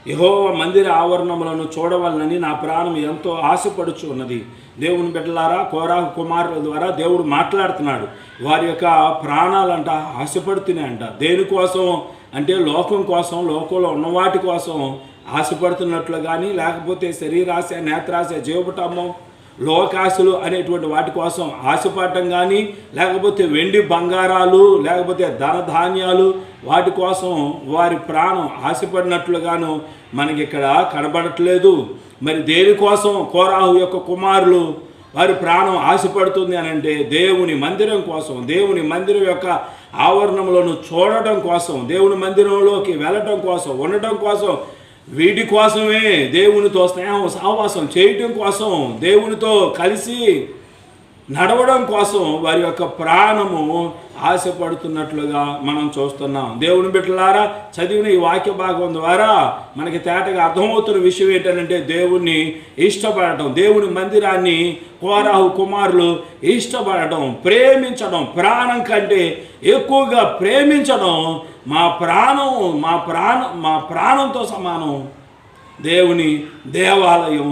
యెహోవా మందిర ఆవరణములను చూడవలనని నా ప్రాణం ఎంతో ఆశపడుచు ఉన్నది. దేవుని బిడ్డలారా, కోరాహు కుమారుల ద్వారా దేవుడు మాట్లాడుతున్నాడు. వారి యొక్క ప్రాణాలంట ఆశపడుతున్నాయంట. దేనికోసం అంటే లోకం కోసం, లోకంలో ఉన్న వాటి కోసం ఆశపడుతున్నట్లు కానీ, లేకపోతే శరీరాశ, నేత్రాశ, జీవపటము, లోకాశలు అనేటువంటి వాటి కోసం ఆశపడటం కానీ, లేకపోతే వెండి బంగారాలు, లేకపోతే ధనధాన్యాలు వాటి కోసం వారి ప్రాణం ఆశపడినట్లుగాను మనకి ఇక్కడ కనబడట్లేదు. మరి దేనికోసం కోరాహు యొక్క కుమారులు వారి ప్రాణం ఆశపడుతుంది అని అంటే దేవుని మందిరం కోసం, దేవుని మందిరం యొక్క ఆవరణములను చూడటం కోసం, దేవుని మందిరంలోకి వెళ్ళటం కోసం, ఉండటం కోసం, వీటి కోసమే దేవునితో స్నేహం సహవాసం చేయటం కోసం, దేవునితో కలిసి నడవడం కోసం వారి యొక్క ప్రాణము ఆశపడుతున్నట్లుగా మనం చూస్తున్నాం. దేవుని బిడ్డలారా, చదివిన ఈ వాక్య భాగం ద్వారా మనకి తేటగా అర్థమవుతున్న విషయం ఏంటంటే దేవుణ్ణి ఇష్టపడటం, దేవుని మందిరాన్ని కోరాహు కుమారులు ఇష్టపడటం, ప్రేమించడం, ప్రాణం కంటే ఎక్కువగా ప్రేమించడం. మా ప్రాణంతో సమానం దేవుని దేవాలయం